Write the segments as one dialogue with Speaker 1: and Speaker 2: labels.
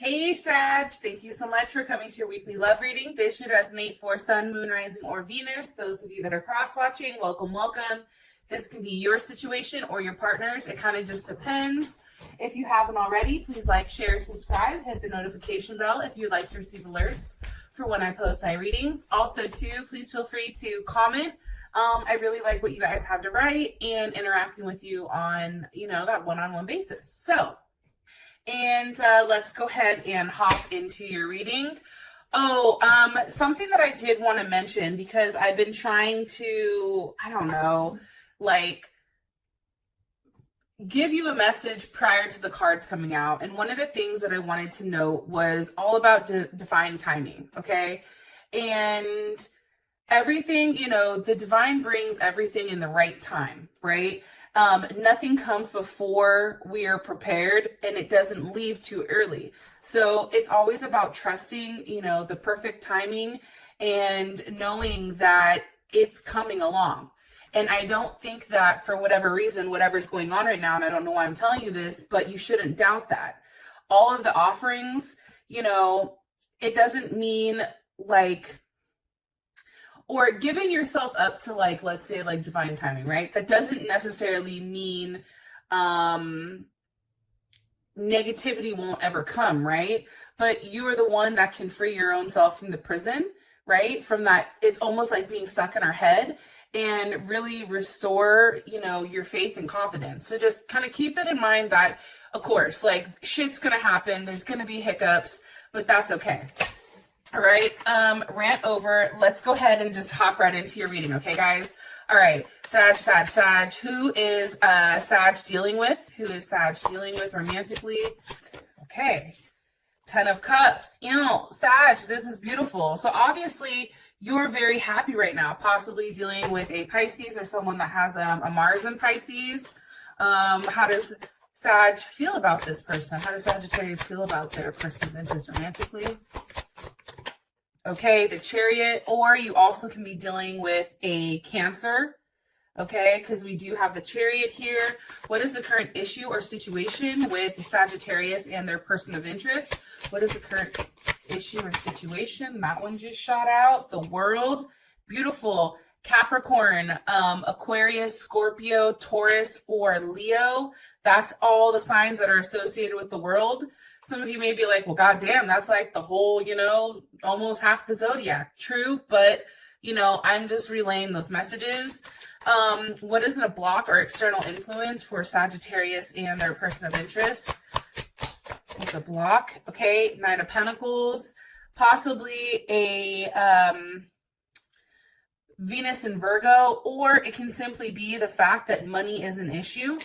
Speaker 1: Hey Sag, thank you so much for coming to your weekly love reading. This should resonate for Sun, Moon, Rising, or Venus. Those of you that are cross-watching, welcome, welcome. This can be your situation or your partner's. It kind of just depends. If you haven't already, please like, share, subscribe, hit the notification bell if you'd like to receive alerts for when I post my readings. Also, too, please feel free to comment. I really like what you guys have to write and interacting with you on, that one-on-one basis. So, let's go ahead and hop into your reading. Something that I did want to mention, because I've been trying to, give you a message prior to the cards coming out. And one of the things that I wanted to note was all about divine timing, okay? And everything, the divine brings everything in the right time, right? Nothing comes before we are prepared, and it doesn't leave too early. So it's always about trusting, the perfect timing and knowing that it's coming along. And I don't think that for whatever reason, whatever's going on right now, and I don't know why I'm telling you this, but you shouldn't doubt that. All of the offerings, it doesn't mean or giving yourself up to let's say divine timing, right? That doesn't necessarily mean negativity won't ever come, right? But you are the one that can free your own self from the prison, right? From that, it's almost like being stuck in our head, and really restore, your faith and confidence. So just kind of keep that in mind that, of course, shit's gonna happen. There's gonna be hiccups, but that's okay. All right, rant over. Let's go ahead and just hop right into your reading, okay, guys? All right, Sag. Who is Sag dealing with? Who is Sag dealing with romantically? Okay, 10 of Cups. Sag, this is beautiful. So obviously, you're very happy right now, possibly dealing with a Pisces or someone that has a Mars in Pisces. How does Sag feel about this person? How does Sagittarius feel about their person of interest romantically? Okay, the Chariot, or you also can be dealing with a Cancer, okay, because we do have the Chariot here. What is the current issue or situation with Sagittarius and their person of interest? What is the current issue or situation? That one just shot out. The World, beautiful. Capricorn, Aquarius, Scorpio, Taurus, or Leo. That's all the signs that are associated with the World. Some of you may be like, well, goddamn, that's like the whole, almost half the zodiac. True, but, I'm just relaying those messages. What is a block or external influence for Sagittarius and their person of interest? It's a block. Okay, 9 of Pentacles. Possibly a Venus in Virgo, or it can simply be the fact that money is an issue.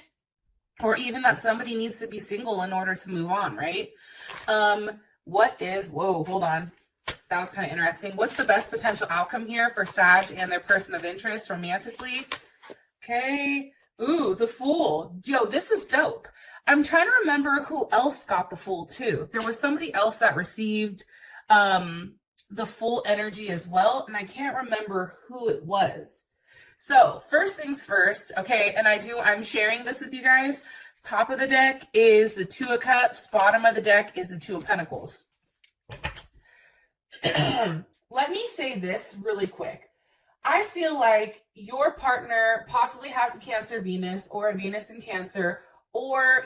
Speaker 1: Or even that somebody needs to be single in order to move on, right? Whoa, hold on. That was kind of interesting. What's the best potential outcome here for Sag and their person of interest romantically? Okay. Ooh, the Fool. Yo, this is dope. I'm trying to remember who else got the Fool too. There was somebody else that received the Fool energy as well, and I can't remember who it was. So first things first, okay, and I'm sharing this with you guys. Top of the deck is the 2 of Cups. Bottom of the deck is the 2 of Pentacles. Let me say this really quick. I feel like your partner possibly has a Cancer Venus or a Venus in Cancer, or,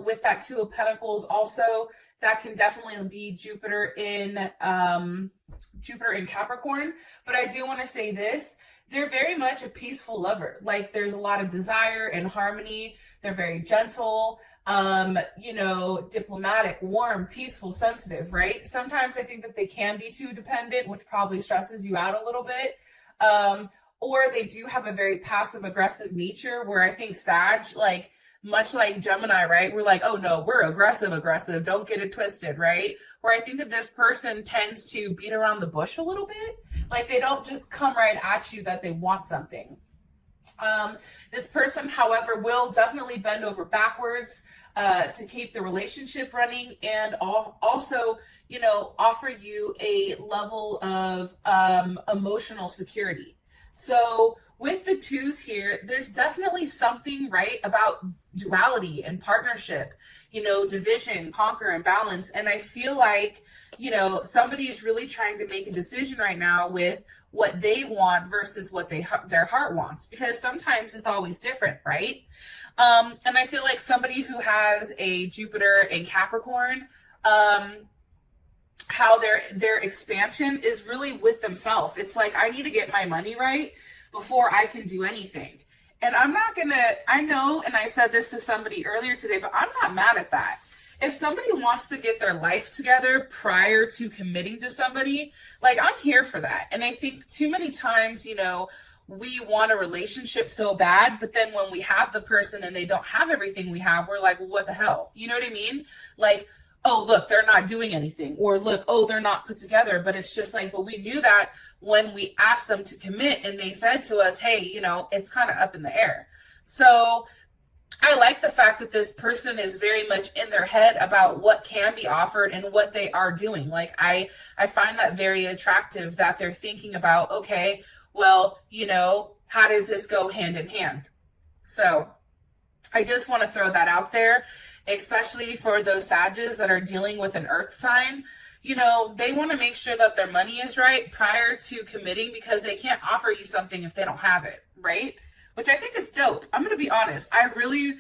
Speaker 1: with that 2 of Pentacles also, that can definitely be Jupiter in Capricorn. But I do want to say this. They're very much a peaceful lover. There's a lot of desire and harmony. They're very gentle, diplomatic, warm, peaceful, sensitive, right? Sometimes I think that they can be too dependent, which probably stresses you out a little bit. Or they do have a very passive aggressive nature, where I think Sag, much like Gemini, right? We're like, oh no, we're aggressive. Don't get it twisted, right? Where I think that this person tends to beat around the bush a little bit. They don't just come right at you that they want something. This person, however, will definitely bend over backwards to keep the relationship running, and also, offer you a level of emotional security. So with the twos here, there's definitely something, right, about duality and partnership, you know, division, conquer, and balance. And I feel like, you know, somebody is really trying to make a decision right now with what they want versus what their heart wants, because sometimes it's always different, right? And I feel like somebody who has a Jupiter in Capricorn, how their expansion is really with themselves. It's like, I need to get my money right before I can do anything. And I'm not gonna, I know, and I said this to somebody earlier today, but I'm not mad at that. If somebody wants to get their life together prior to committing to somebody, like, I'm here for that. And I think too many times, you know, we want a relationship so bad, but then when we have the person and they don't have everything we have, we're like, well, what the hell? You know what I mean? Like, oh, look, they're not doing anything. Or look, oh, they're not put together. But it's just like, but we knew that when we asked them to commit and they said to us, hey, you know, it's kind of up in the air. So I like the fact that this person is very much in their head about what can be offered and what they are doing. Like, I find that very attractive, that they're thinking about, okay, well, you know, how does this go hand in hand? So I just want to throw that out there, especially for those Sages that are dealing with an earth sign. You know, they want to make sure that their money is right prior to committing, because they can't offer you something if they don't have it, right? Which I think is dope. I'm going to be honest. I really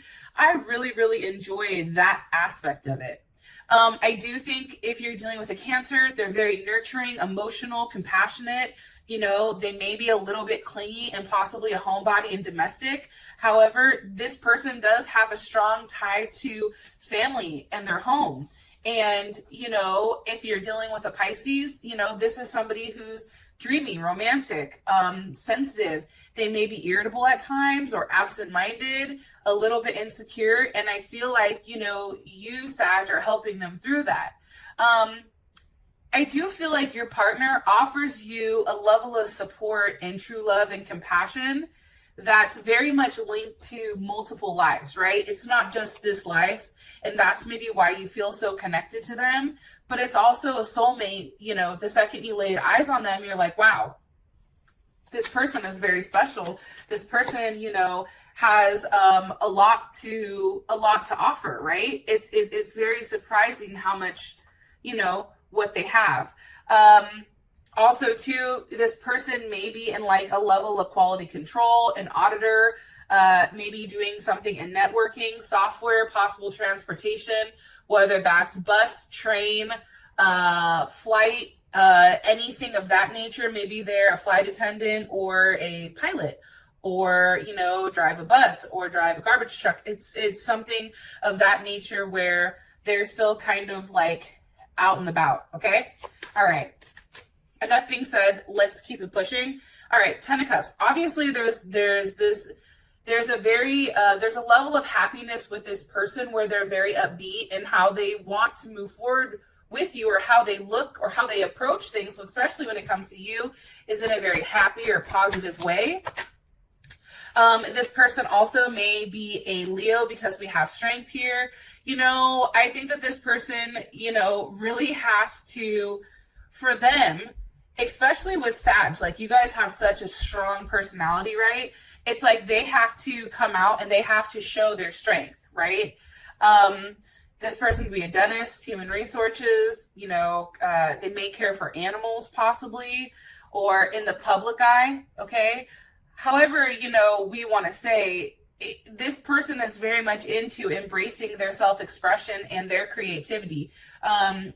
Speaker 1: enjoy that aspect of it. I do think if you're dealing with a Cancer, they're very nurturing, emotional, compassionate. You know, they may be a little bit clingy and possibly a homebody and domestic. However, this person does have a strong tie to family and their home. And, you know, if you're dealing with a Pisces, you know, this is somebody who's dreamy, romantic, sensitive. They may be irritable at times or absent-minded, a little bit insecure. And I feel like, you know, you, Sag, are helping them through that. I do feel like your partner offers you a level of support and true love and compassion that's very much linked to multiple lives, right? It's not just this life, and that's maybe why you feel so connected to them, but it's also a soulmate. You know, the second you lay eyes on them, you're like, wow, this person is very special. This person, you know, has a lot to offer, right? It's very surprising how much, you know, what they have. Also too, this person may be in like a level of quality control, an auditor, maybe doing something in networking, software, possible transportation, whether that's bus, train, flight, anything of that nature. Maybe they're a flight attendant or a pilot, or, you know, drive a bus or drive a garbage truck. It's something of that nature where they're still kind of like out and about. Okay. All right. Enough being said, let's keep it pushing. All right. 10 of Cups. Obviously there's a level of happiness with this person where they're very upbeat in how they want to move forward with you, or how they look or how they approach things, especially when it comes to you, is in a very happy or positive way. This person also may be a Leo, because we have strength here. You know, I think that this person, you know, really has to, for them, especially with Sag, like, you guys have such a strong personality, right? It's like they have to come out and they have to show their strength, right? This person could be a dentist, human resources, you know, they may care for animals possibly, or in the public eye, okay? However, you know, we want to say this person is very much into embracing their self-expression and their creativity.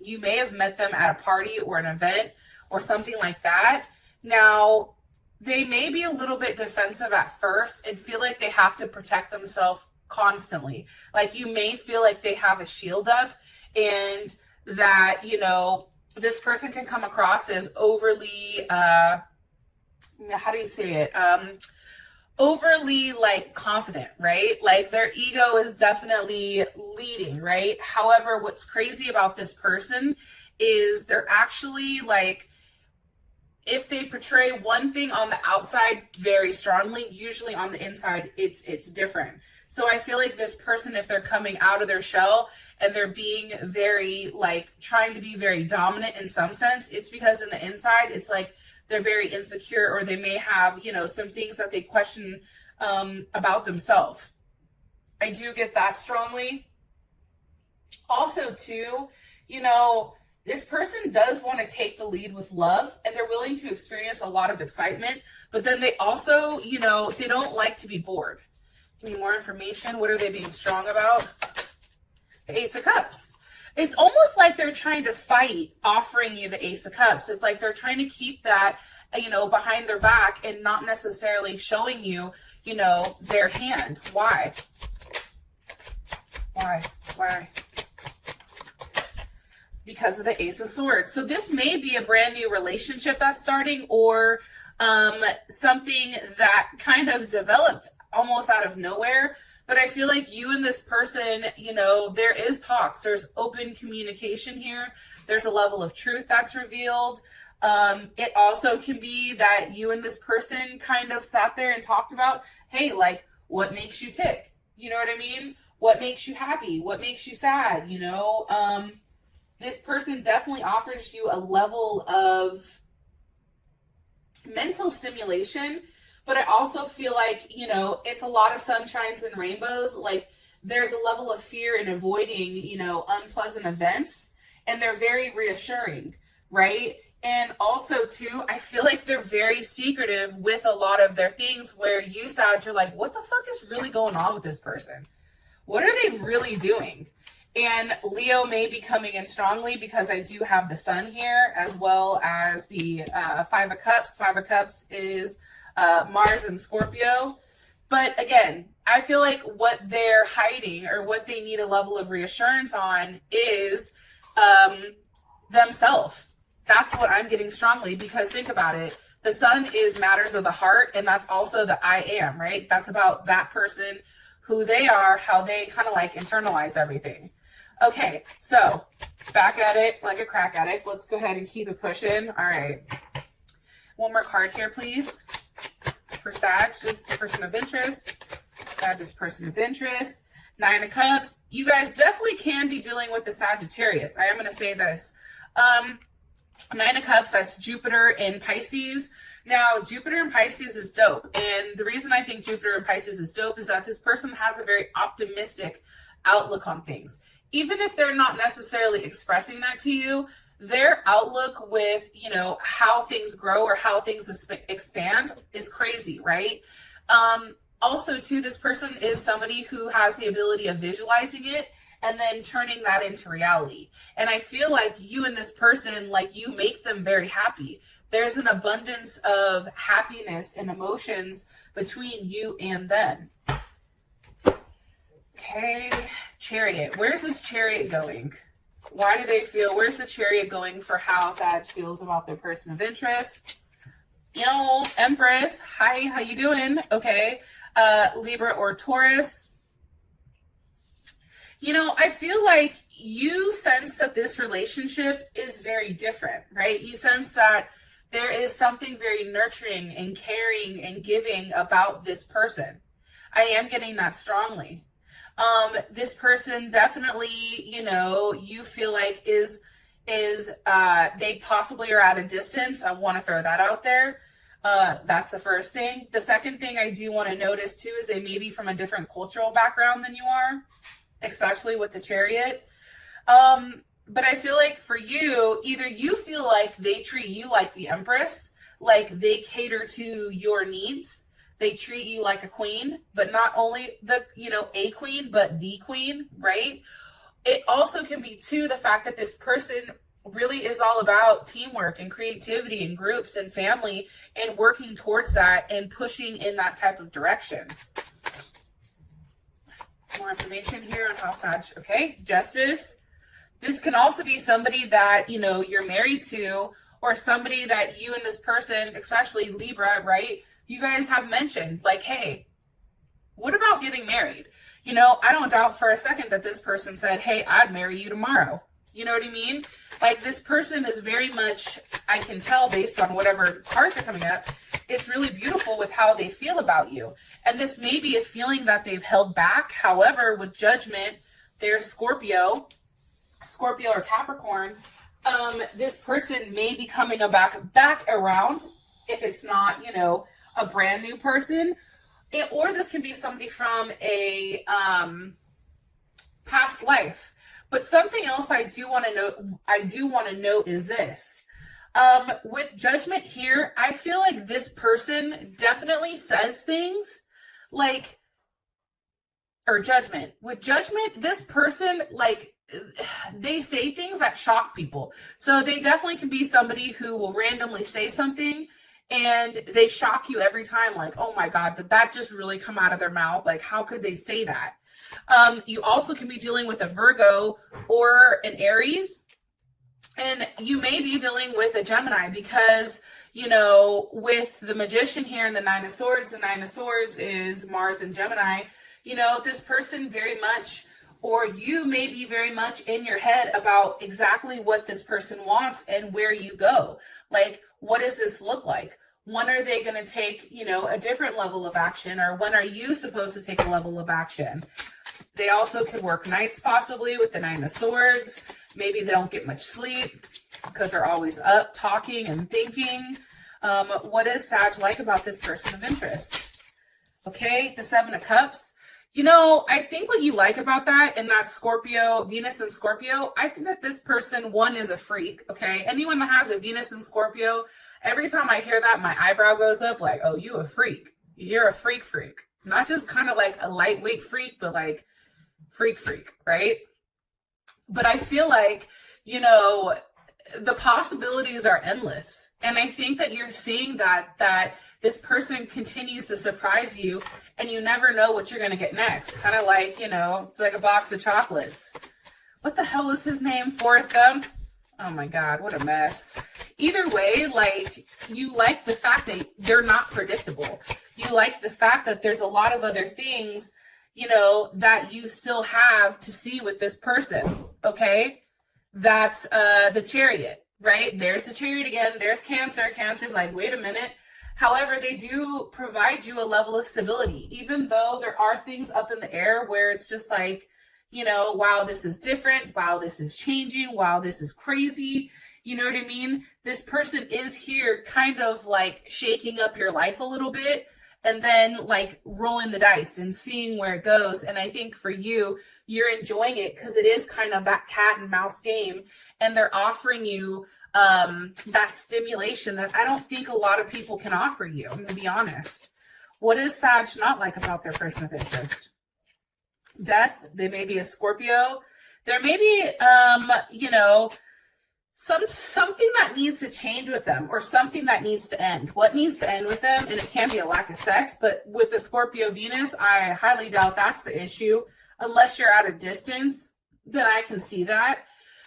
Speaker 1: You may have met them at a party or an event or something like that. Now, they may be a little bit defensive at first and feel like they have to protect themselves constantly. Like, you may feel like they have a shield up, and that, you know, this person can come across as overly, how do you say it? Overly like confident, right? Like, their ego is definitely leading, right? However, what's crazy about this person is they're actually like, if they portray one thing on the outside very strongly, usually on the inside, it's different. So I feel like this person, if they're coming out of their shell and they're being very like trying to be very dominant in some sense, it's because in the inside, it's like they're very insecure, or they may have, some things that they question about themselves. I do get that strongly. Also, too, this person does want to take the lead with love, and they're willing to experience a lot of excitement, but then they also, they don't like to be bored. Give me more information. What are they being strong about? The Ace of Cups. It's almost like they're trying to fight offering you the Ace of Cups. It's like they're trying to keep that, behind their back and not necessarily showing you, their hand. Why? Why? Because of the Ace of Swords. So this may be a brand new relationship that's starting, or something that kind of developed almost out of nowhere. But I feel like you and this person, there is talks. There's open communication here. There's a level of truth that's revealed. It also can be that you and this person kind of sat there and talked about, hey, like, what makes you tick? You know what I mean? What makes you happy? What makes you sad? This person definitely offers you a level of mental stimulation, but I also feel like, it's a lot of sunshines and rainbows. Like, there's a level of fear in avoiding, unpleasant events, and they're very reassuring, right? And also, too, I feel like they're very secretive with a lot of their things, where you, Sag, you're like, what the fuck is really going on with this person? What are they really doing? And Leo may be coming in strongly, because I do have the Sun here, as well as the Five of Cups. Five of Cups is Mars and Scorpio. But again, I feel like what they're hiding, or what they need a level of reassurance on, is themselves. That's what I'm getting strongly, because think about it. The Sun is matters of the heart, and that's also the I am, right? That's about that person, who they are, how they kind of like internalize everything. Okay, so back at it like a crack addict. Let's go ahead and keep it pushing. All right. One more card here, please. For Sag, is the person of interest. Sag is person of interest. Nine of Cups. You guys definitely can be dealing with the Sagittarius. I am going to say this. Nine of Cups, that's Jupiter in Pisces. Now, Jupiter in Pisces is dope. And the reason I think Jupiter in Pisces is dope is that this person has a very optimistic outlook on things. Even if they're not necessarily expressing that to you, their outlook with, how things grow or how things expand is crazy, right? Also, too, this person is somebody who has the ability of visualizing it and then turning that into reality. And I feel like you and this person, like, you make them very happy. There's an abundance of happiness and emotions between you and them. Okay, Chariot. Where's this Chariot going? Why do they feel? Where's the Chariot going for how Sag feels about their person of interest? Empress. Hi, how you doing? Okay. Libra or Taurus. I feel like you sense that this relationship is very different, right? You sense that there is something very nurturing and caring and giving about this person. I am getting that strongly. This person definitely, you feel like is they possibly are at a distance. I want to throw that out there. That's the first thing. The second thing I do want to notice too is they may be from a different cultural background than you are, especially with the Chariot. But I feel like for you, either you feel like they treat you like the Empress, like they cater to your needs. They treat you like a queen, but not only a queen, but the queen, right? It also can be too the fact that this person really is all about teamwork and creativity and groups and family and working towards that and pushing in that type of direction. More information here on how Sag, okay? Justice. This can also be somebody that, you're married to, or somebody that you and this person, especially Libra, right? You guys have mentioned, like, hey, what about getting married? I don't doubt for a second that this person said, hey, I'd marry you tomorrow. You know what I mean? Like, this person is very much, I can tell based on whatever cards are coming up, it's really beautiful with how they feel about you. And this may be a feeling that they've held back. However, with Judgment, there's Scorpio or Capricorn. This person may be coming back around if it's not, you know, a brand new person. Or this can be somebody from a past life. But something else I do want to note is this. With judgment here, I feel like this person definitely says things like, or judgment. With judgment, this person, like, they say things that shock people. So they definitely can be somebody who will randomly say something and they shock you every time, like, oh my God, did that just really come out of their mouth? Like, how could they say that? You also can be dealing with a Virgo or an Aries, and you may be dealing with a Gemini because, you know, with the Magician here and the Nine of Swords is Mars and Gemini. You know, this person very much, or you may be very much in your head about exactly what this person wants and where you go. Like, what does this look like? When are they going to take, you know, a different level of action, or when are you supposed to take a level of action? They also could work nights possibly with the Nine of Swords. Maybe they don't get much sleep because they're always up talking and thinking. What is Sag like about this person of interest? Okay, the Seven of Cups. You know, I think what you like about that, and that's Scorpio, Venus and Scorpio, I think that this person, one, is a freak, okay? Anyone that has a Venus and Scorpio, every time I hear that, my eyebrow goes up like, oh, you a freak. You're a freak. Not just kind of like a lightweight freak, but like freak, right? But I feel like, you know, the possibilities are endless. And I think that you're seeing that this person continues to surprise you and you never know what you're going to get next. Kind of like, you know, it's like a box of chocolates. What the hell is his name? Forrest Gump? Oh my God, what a mess. Either way, like, you like the fact that they're not predictable. You like the fact that there's a lot of other things, you know, that you still have to see with this person, okay? That's the Chariot, right? There's the Chariot again. There's Cancer. Cancer's like, wait a minute. However, they do provide you a level of stability, even though there are things up in the air where it's just like, you know, wow, this is different. Wow, this is changing. Wow, this is crazy. You know what I mean? This person is here kind of like shaking up your life a little bit and then like rolling the dice and seeing where it goes. And I think for you, you're enjoying it because it is kind of that cat and mouse game. And they're offering you that stimulation that I don't think a lot of people can offer you, I'm going to be honest. What is Sag not like about their person of interest? Death. They may be a Scorpio. There may be, you know, something that needs to change with them, or something that needs to end. What needs to end with them? And it can be a lack of sex, but with the Scorpio Venus, I highly doubt that's the issue. Unless you're at a distance, then I can see that.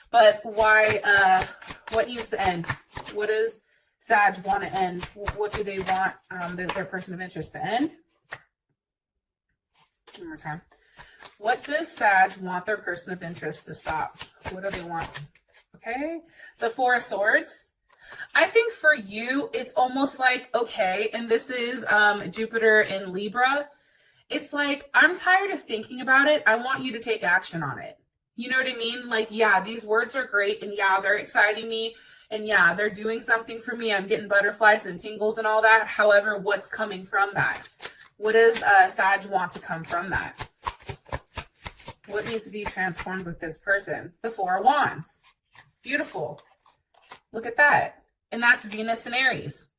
Speaker 1: But why, what needs to end? What does Sag want to end? What do they want their person of interest to end? One more time. What does Sag want their person of interest to stop? What do they want? Okay. The Four of Swords. I think for you, it's almost like, okay, and this is Jupiter in Libra. It's like, I'm tired of thinking about it. I want you to take action on it. You know what I mean? Like, yeah, these words are great, and yeah, they're exciting me, and yeah, they're doing something for me. I'm getting butterflies and tingles and all that. However, what's coming from that? What does Sag want to come from that? What needs to be transformed with this person? The Four of Wands. Beautiful. Look at that. And that's Venus and Aries.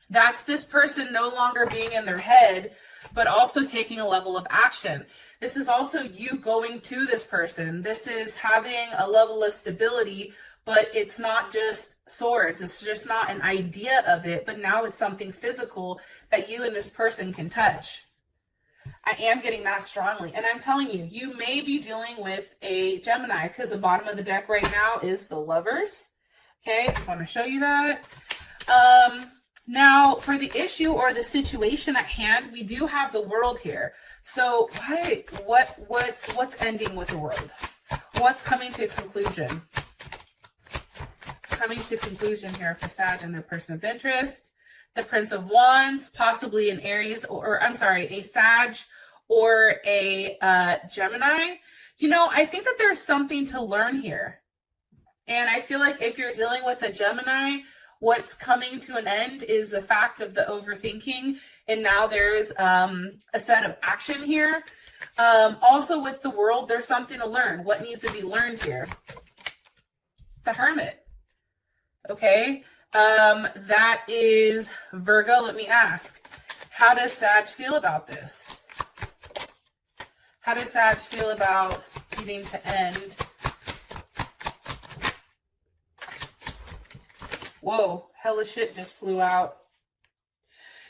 Speaker 1: That's this person no longer being in their head, but also taking a level of action. This is also you going to this person. This is having a level of stability, but it's not just swords. It's just not an idea of it, but now it's something physical that you and this person can touch. I am getting that strongly. And I'm telling you, you may be dealing with a Gemini because the bottom of the deck right now is the Lovers. Okay, I just want to show you that. Now, for the issue or the situation at hand, we do have the World here. So what's ending with the World? What's coming to conclusion? It's coming to conclusion here for Sag and their person of interest. The Prince of Wands, possibly an Aries, or I'm sorry, a Sag or a Gemini. You know, I think that there's something to learn here. And I feel like if you're dealing with a Gemini, what's coming to an end is the fact of the overthinking. And now there's a set of action here. Also with the world, there's something to learn. What needs to be learned here? The Hermit. Okay. That is Virgo. Let me ask, how does Sag feel about this? How does Sag feel about needing to end? Whoa, hella shit just flew out.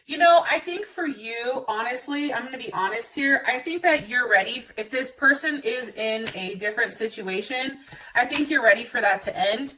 Speaker 1: You know, I think for you, honestly, I'm going to be honest here. I think that you're ready. If this person is in a different situation, I think you're ready for that to end.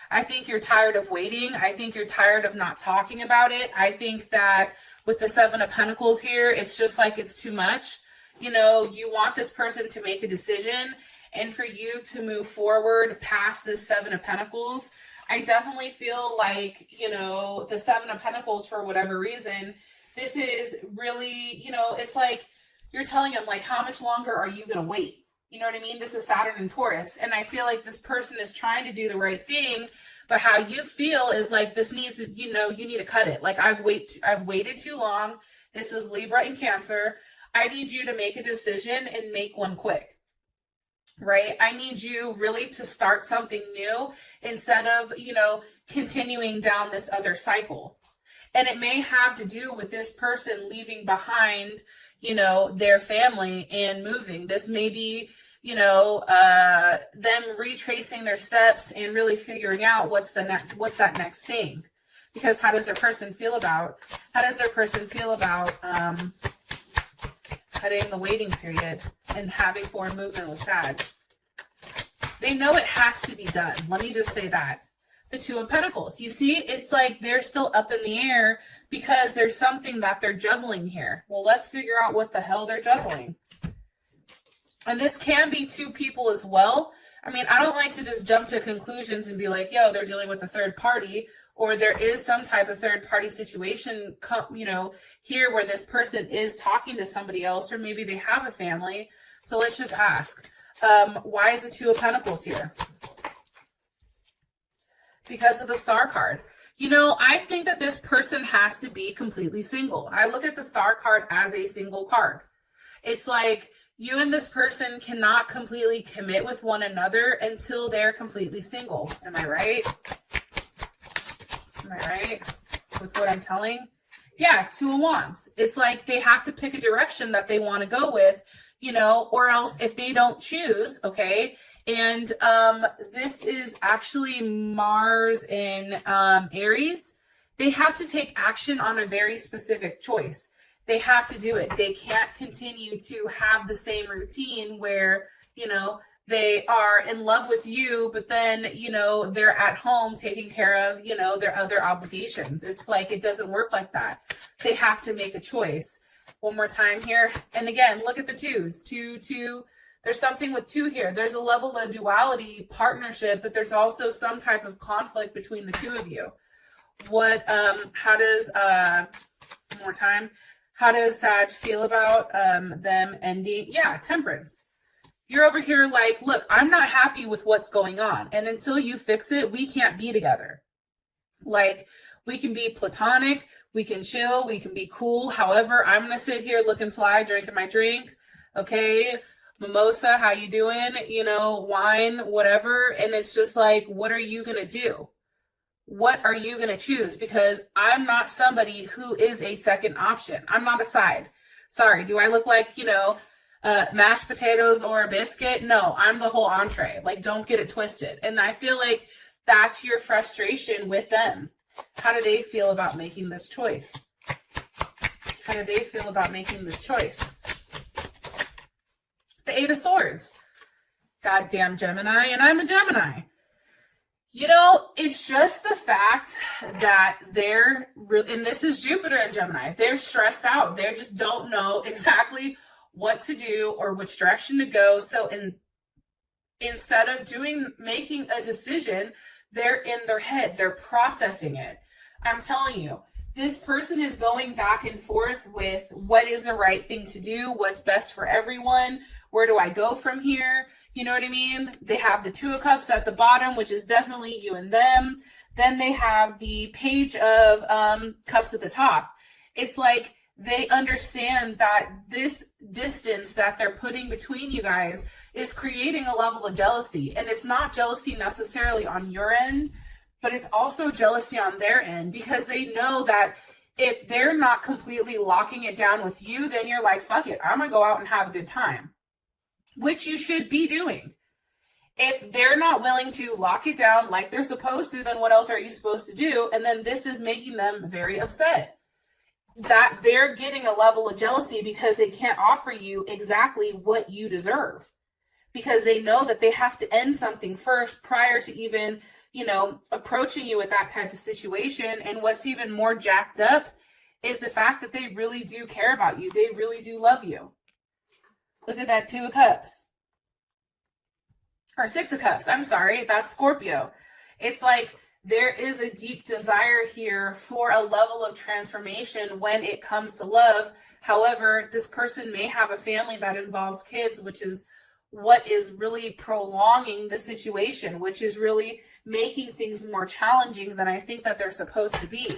Speaker 1: I think you're tired of waiting. I think you're tired of not talking about it. I think that with the Seven of Pentacles here, it's just like it's too much. You know, you want this person to make a decision, and for you to move forward past this Seven of Pentacles. I definitely feel like, you know, the Seven of Pentacles, for whatever reason, this is really, you know, it's like you're telling them, like, how much longer are you going to wait? You know what I mean? This is Saturn and Taurus. And I feel like this person is trying to do the right thing, but how you feel is like this needs to, you know, you need to cut it. Like, I've waited too long. This is Libra and Cancer. I need you to make a decision and make one quick. Right? I need you really to start something new instead of, you know, continuing down this other cycle. And it may have to do with this person leaving behind, you know, their family and moving. This may be, you know, them retracing their steps and really figuring out what's that next thing. Because how does their person feel about cutting the waiting period and having foreign movement with Sag? They know it has to be done. Let me just say that. The Two of Pentacles. You see, it's like they're still up in the air because there's something that they're juggling here. Well, let's figure out what the hell they're juggling. And this can be two people as well. I mean, I don't like to just jump to conclusions and be like, yo, they're dealing with a third party, or there is some type of third party situation, you know, here where this person is talking to somebody else, or maybe they have a family. So let's just ask, why is the Two of Pentacles here? Because of the Star card. You know, I think that this person has to be completely single. I look at the Star card as a single card. It's like you and this person cannot completely commit with one another until they're completely single. Am I right? Am I right with what I'm telling? Yeah, Two of Wands. It's like they have to pick a direction that they want to go with, you know, or else if they don't choose, okay. And this is actually Mars in Aries. They have to take action on a very specific choice. They have to do it. They can't continue to have the same routine where, you know, they are in love with you, but then, you know, they're at home taking care of, you know, their other obligations. It's like, it doesn't work like that. They have to make a choice. One more time here. And again, look at the twos. Two. There's something with two here. There's a level of duality, partnership, but there's also some type of conflict between the two of you. How does, one more time. How does Sag feel about them ending? Yeah, Temperance. You're over here like, look, I'm not happy with what's going on. And until you fix it, we can't be together. Like, we can be platonic, we can chill, we can be cool. However, I'm going to sit here looking fly, drinking my drink. Okay, mimosa, how you doing? You know, wine, whatever. And it's just like, what are you going to do? What are you going to choose? Because I'm not somebody who is a second option. I'm not a side. Sorry, do I look like, you know, mashed potatoes or a biscuit? No, I'm the whole entree. Like, don't get it twisted. And I feel like that's your frustration with them. How do they feel about making this choice? How do they feel about making this choice? The Eight of Swords. Goddamn Gemini, and I'm a Gemini. You know, it's just the fact that they're, and this is Jupiter and Gemini, they're stressed out. They just don't know exactly what to do or which direction to go. So instead of making a decision, they're in their head. They're processing it. I'm telling you, this person is going back and forth with what is the right thing to do, what's best for everyone, Where do I go from here? You know what I mean? They have the Two of Cups at the bottom, which is definitely you and them. Then they have the Page of Cups at the top. It's like they understand that this distance that they're putting between you guys is creating a level of jealousy. And it's not jealousy necessarily on your end, but it's also jealousy on their end, because they know that if they're not completely locking it down with you, then you're like, fuck it, I'm gonna go out and have a good time, which you should be doing. If they're not willing to lock it down like they're supposed to, then what else are you supposed to do? And then this is making them very upset that they're getting a level of jealousy because they can't offer you exactly what you deserve, because they know that they have to end something first prior to even, you know, approaching you with that type of situation. And what's even more jacked up is the fact that they really do care about you. They really do love you. Look at that Two of Cups. Or Six of Cups. I'm sorry. That's Scorpio. It's like there is a deep desire here for a level of transformation when it comes to love. However, this person may have a family that involves kids, which is what is really prolonging the situation, which is really making things more challenging than I think that they're supposed to be.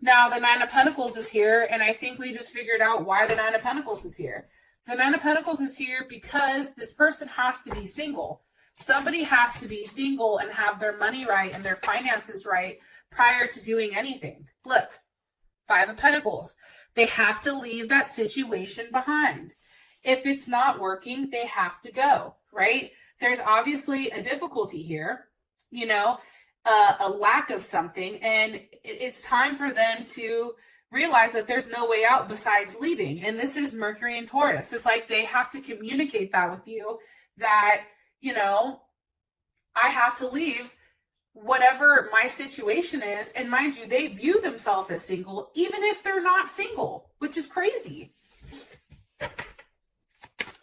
Speaker 1: Now, the Nine of Pentacles is here, and I think we just figured out why the Nine of Pentacles is here. The Nine of Pentacles is here because this person has to be single. Somebody has to be single and have their money right and their finances right prior to doing anything. Look, Five of Pentacles. They have to leave that situation behind. If it's not working, they have to go, right? There's obviously a difficulty here, you know, a lack of something, and it's time for them to realize that there's no way out besides leaving. And this is Mercury and Taurus. It's like they have to communicate that with you, that, you know, I have to leave whatever my situation is. And mind you, they view themselves as single, even if they're not single, which is crazy.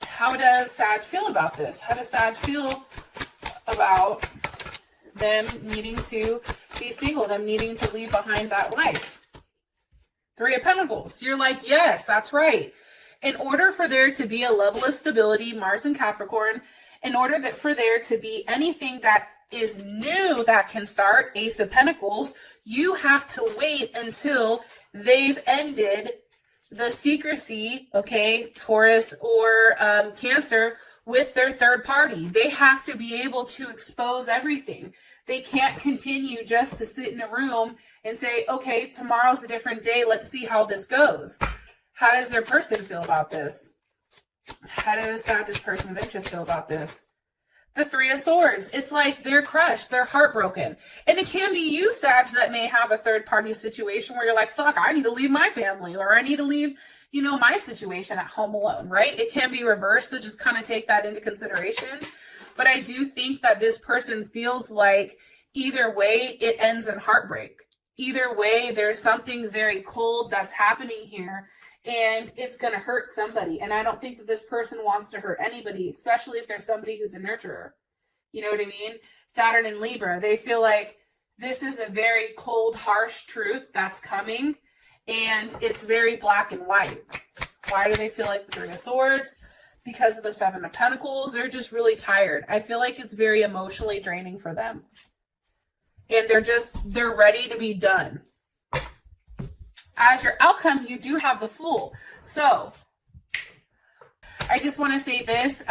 Speaker 1: How does Sag feel about this? How does Sag feel about them needing to be single, them needing to leave behind that life? Three of Pentacles. You're like, yes, that's right. In order for there to be a level of stability, Mars and Capricorn, in order that for there to be anything that is new that can start, Ace of Pentacles, you have to wait until they've ended the secrecy, okay, Taurus or Cancer, with their third party. They have to be able to expose everything. They can't continue just to sit in a room and say, okay, tomorrow's a different day. Let's see how this goes. How does their person feel about this? How does Sag's person of interest feel about this? The Three of Swords. It's like they're crushed. They're heartbroken. And it can be you, Sag, that may have a third party situation where you're like, fuck, I need to leave my family, or I need to leave, you know, my situation at home alone, right? It can be reversed. So just kind of take that into consideration. But I do think that this person feels like either way, it ends in heartbreak. Either way, there's something very cold that's happening here, and it's going to hurt somebody. And I don't think that this person wants to hurt anybody, especially if there's somebody who's a nurturer. You know what I mean? Saturn and Libra, they feel like this is a very cold, harsh truth that's coming, and it's very black and white. Why do they feel like the Three of Swords? Because of the Seven of Pentacles. They're just really tired. I feel like it's very emotionally draining for them. And they're ready to be done. As your outcome, you do have the Fool. So, I just want to say this,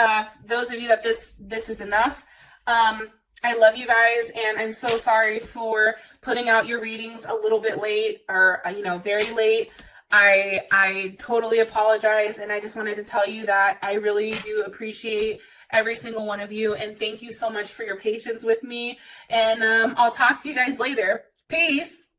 Speaker 1: those of you that this is enough, I love you guys, and I'm so sorry for putting out your readings a little bit late, or, you know, very late. I totally apologize, and I just wanted to tell you that I really do appreciate every single one of you, and thank you so much for your patience with me, and I'll talk to you guys later. Peace!